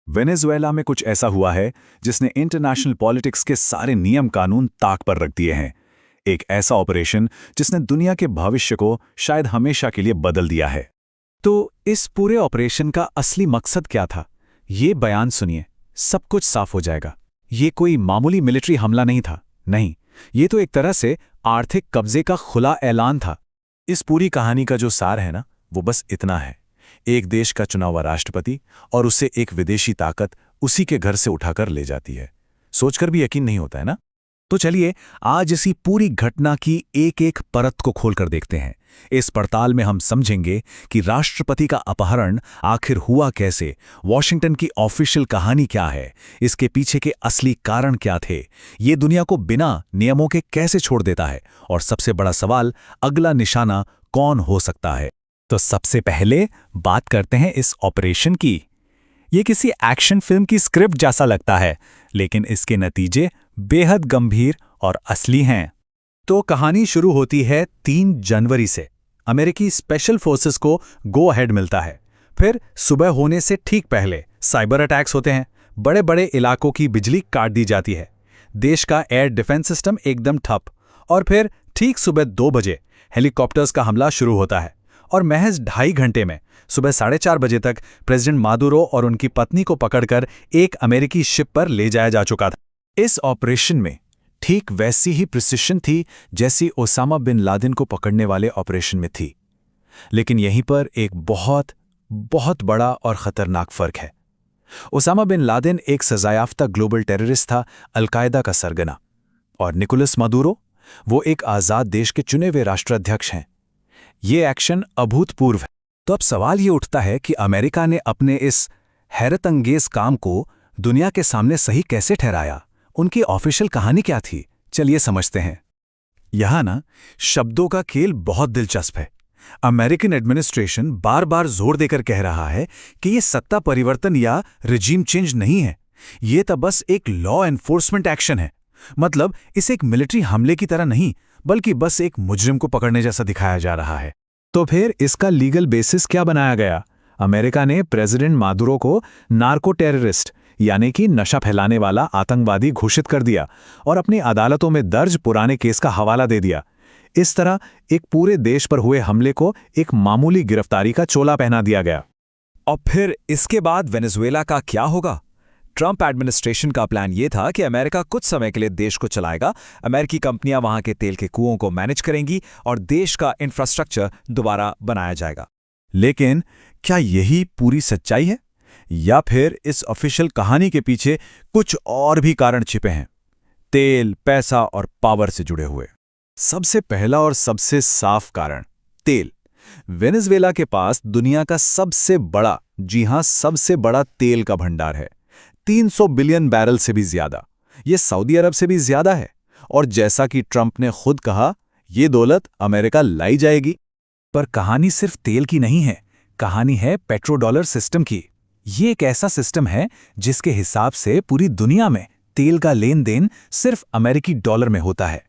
Venezuela में कुछ ऐसा हुआ है जिसने इंटरनेशनल पॉलिटिक्स के सारे नियम कानून ताक पर रख दिए हैं। एक ऐसा ऑपरेशन जिसने दुनिया के भविष्य को शायद हमेशा के लिए बदल दिया है। तो इस पूरे ऑपरेशन का असली मकसद क्या था, ये बयान सुनिए, सब कुछ साफ हो जाएगा। ये कोई मामूली मिलिट्री हमला नहीं था, नहीं, ये तो एक तरह से आर्थिक कब्जे का खुला ऐलान था। इस पूरी कहानी का जो सार है ना, वो बस इतना है। एक देश का चुना हुआ राष्ट्रपति और उसे एक विदेशी ताकत उसी के घर से उठाकर ले जाती है। सोचकर भी यकीन नहीं होता है ना। तो चलिए आज इसी पूरी घटना की एक एक परत को खोलकर देखते हैं। इस पड़ताल में हम समझेंगे कि राष्ट्रपति का अपहरण आखिर हुआ कैसे, वॉशिंगटन की ऑफिशियल कहानी क्या है, इसके पीछे के असली कारण क्या थे, ये दुनिया को बिना नियमों के कैसे छोड़ देता है, और सबसे बड़ा सवाल, अगला निशाना कौन हो सकता है। तो सबसे पहले बात करते हैं इस ऑपरेशन की। ये किसी एक्शन फिल्म की स्क्रिप्ट जैसा लगता है, लेकिन इसके नतीजे बेहद गंभीर और असली हैं। तो कहानी शुरू होती है 3 जनवरी से। अमेरिकी स्पेशल फोर्सेस को गो अहेड मिलता है। फिर सुबह होने से ठीक पहले साइबर अटैक्स होते हैं, बड़े बड़े इलाकों की बिजली काट दी जाती है, देश का एयर डिफेंस सिस्टम एकदम ठप, और फिर ठीक सुबह 2 बजे हेलीकॉप्टर्स का हमला शुरू होता है, और महज 2.5 घंटे में सुबह 4:30 बजे तक प्रेसिडेंट मादुरो और उनकी पत्नी को पकड़कर एक अमेरिकी शिप पर ले जाया जा चुका था। इस ऑपरेशन में ठीक वैसी ही प्रिसिशन थी जैसी ओसामा बिन लादेन को पकड़ने वाले ऑपरेशन में थी, लेकिन यहीं पर एक बहुत बहुत बड़ा और खतरनाक फर्क है। ओसामा बिन लादेन एक सजायाफ्ता ग्लोबल टेररिस्ट था, अलकायदा का सरगना, और निकोलस मादुरो वो एक आज़ाद देश के चुने हुए राष्ट्राध्यक्ष हैं। ये एक्शन अभूतपूर्व है। तो अब सवाल ये उठता है कि अमेरिका ने अपने इस हैरतअंगेज काम को दुनिया के सामने सही कैसे ठहराया, उनकी ऑफिशियल कहानी क्या थी, चलिए समझते हैं। यहां ना शब्दों का खेल बहुत दिलचस्प है। अमेरिकन एडमिनिस्ट्रेशन बार बार जोर देकर कह रहा है कि ये सत्ता परिवर्तन या रिजीम चेंज नहीं है, ये तो बस एक लॉ एनफोर्समेंट एक्शन है। मतलब इसे एक मिलिट्री हमले की तरह नहीं, बल्कि बस एक मुजरिम को पकड़ने जैसा दिखाया जा रहा है। तो फिर इसका लीगल बेसिस क्या बनाया गया? अमेरिका ने प्रेसिडेंट मादुरो को नार्को टेररिस्ट यानी कि नशा फैलाने वाला आतंकवादी घोषित कर दिया और अपनी अदालतों में दर्ज पुराने केस का हवाला दे दिया। इस तरह एक पूरे देश पर हुए हमले को एक मामूली गिरफ्तारी का चोला पहना दिया गया। और फिर इसके बाद वेनेजुएला का क्या होगा? ट्रंप एडमिनिस्ट्रेशन का प्लान ये था कि अमेरिका कुछ समय के लिए देश को चलाएगा, अमेरिकी कंपनियां वहां के तेल के कुओं को मैनेज करेंगी और देश का इंफ्रास्ट्रक्चर दोबारा बनाया जाएगा। लेकिन क्या यही पूरी सच्चाई है, या फिर इस ऑफिशियल कहानी के पीछे कुछ और भी कारण छिपे हैं, तेल, पैसा और पावर से जुड़े हुए? सबसे पहला और सबसे साफ कारण, तेल। वेनेजुएला के पास दुनिया का सबसे बड़ा, जी हां, सबसे बड़ा तेल का भंडार है, 300 बिलियन बैरल से भी ज्यादा। ये सऊदी अरब से भी ज्यादा है, और जैसा कि ट्रंप ने खुद कहा, ये दौलत अमेरिका लाई जाएगी। पर कहानी सिर्फ तेल की नहीं है, कहानी है पेट्रोडॉलर सिस्टम की। ये एक ऐसा सिस्टम है जिसके हिसाब से पूरी दुनिया में तेल का लेन देन सिर्फ अमेरिकी डॉलर में होता है।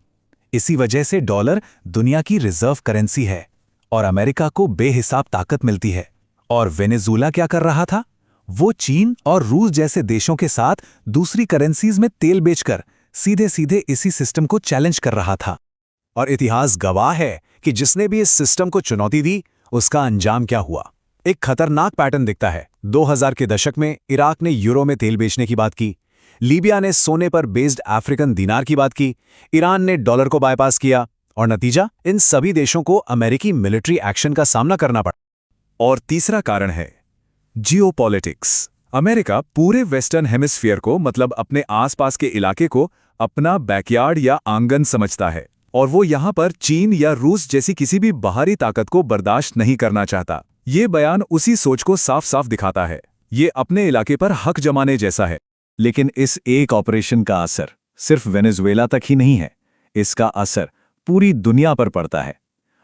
इसी वजह से डॉलर दुनिया की रिजर्व करेंसी है और अमेरिका को बेहिसाब ताकत मिलती है। और वेनेजुएला क्या कर रहा था? वो चीन और रूस जैसे देशों के साथ दूसरी करेंसीज में तेल बेचकर सीधे सीधे इसी सिस्टम को चैलेंज कर रहा था। और इतिहास गवाह है कि जिसने भी इस सिस्टम को चुनौती दी, उसका अंजाम क्या हुआ। एक खतरनाक पैटर्न दिखता है। 2000 के दशक में इराक ने यूरो में तेल बेचने की बात की, लीबिया ने सोने पर बेस्ड अफ्रीकन दिनार की बात की, ईरान ने डॉलर को बायपास किया, और नतीजा, इन सभी देशों को अमेरिकी मिलिट्री एक्शन का सामना करना पड़ा। और तीसरा कारण है जियोपॉलिटिक्स। अमेरिका पूरे वेस्टर्न हेमिस्फीयर को, मतलब अपने आसपास के इलाके को, अपना बैकयार्ड या आंगन समझता है, और वो यहां पर चीन या रूस जैसी किसी भी बाहरी ताकत को बर्दाश्त नहीं करना चाहता। ये बयान उसी सोच को साफ साफ दिखाता है। ये अपने इलाके पर हक जमाने जैसा है। लेकिन इस एक ऑपरेशन का असर सिर्फ वेनेजुएला तक ही नहीं है, इसका असर पूरी दुनिया पर पड़ता है।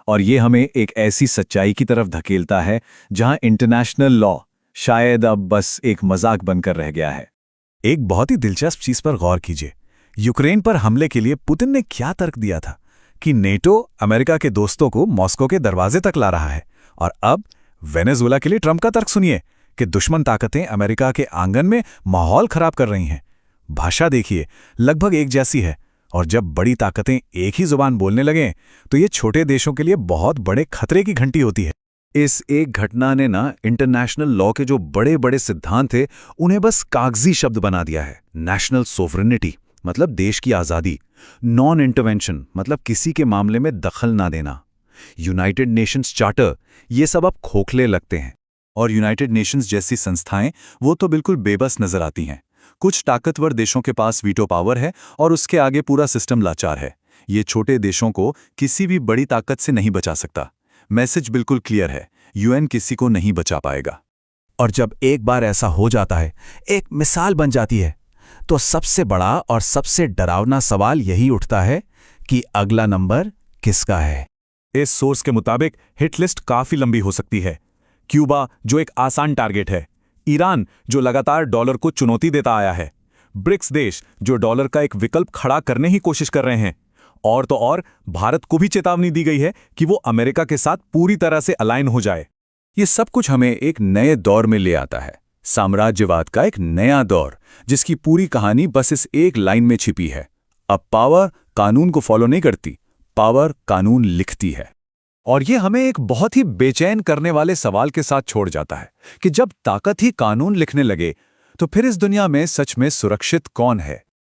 और ये हमें एक ऐसी सच्चाई की तरफ धकेलता है जहां इंटरनेशनल लॉ शायद अब बस एक मजाक बनकर रह गया है। एक बहुत ही दिलचस्प चीज पर गौर कीजिए। यूक्रेन पर हमले के लिए पुतिन ने क्या तर्क दिया था कि नेटो अमेरिका के दोस्तों को मॉस्को के दरवाजे तक ला रहा है, और अब वेनेजुएला के लिए ट्रंप का तर्क सुनिए कि दुश्मन ताकतें अमेरिका के आंगन में माहौल खराब कर रही हैं। भाषा देखिए, लगभग एक जैसी है, और जब बड़ी ताकतें एक ही जुबान बोलने लगें तो ये छोटे देशों के लिए बहुत बड़े खतरे की घंटी होती है। इस एक घटना ने ना इंटरनेशनल लॉ के जो बड़े बड़े सिद्धांत थे उन्हें बस कागजी शब्द बना दिया है। नेशनल सोवरेनिटी मतलब देश की आज़ादी, नॉन इंटरवेंशन मतलब किसी के मामले में दखल ना देना, यूनाइटेड नेशंस चार्टर, ये सब अब खोखले लगते हैं। और यूनाइटेड नेशंस जैसी संस्थाएं वो तो बिल्कुल बेबस नजर आती हैं। कुछ ताकतवर देशों के पास वीटो पावर है और उसके आगे पूरा सिस्टम लाचार है। ये छोटे देशों को किसी भी बड़ी ताकत से नहीं बचा सकता। मैसेज बिल्कुल क्लियर है, यूएन किसी को नहीं बचा पाएगा। और जब एक बार ऐसा हो जाता है, एक मिसाल बन जाती है, तो सबसे बड़ा और सबसे डरावना सवाल यही उठता है कि अगला नंबर किसका है। इस सोर्स के मुताबिक हिट लिस्ट काफी लंबी हो सकती है। क्यूबा, जो एक आसान टारगेट है, ईरान, जो लगातार डॉलर को चुनौती देता आया है, ब्रिक्स देश, जो डॉलर का एक विकल्प खड़ा करने ही कोशिश कर रहे हैं, और तो और भारत को भी चेतावनी दी गई है कि वो अमेरिका के साथ पूरी तरह से अलाइन हो जाए। ये सब कुछ हमें एक नए दौर में ले आता है, साम्राज्यवाद का एक नया दौर, जिसकी पूरी कहानी बस इस एक लाइन में छिपी है। अब पावर कानून को फॉलो नहीं करती, पावर कानून लिखती है। और ये हमें एक बहुत ही बेचैन करने वाले सवाल के साथ छोड़ जाता है कि जब ताकत ही कानून लिखने लगे तो फिर इस दुनिया में सच में सुरक्षित कौन है।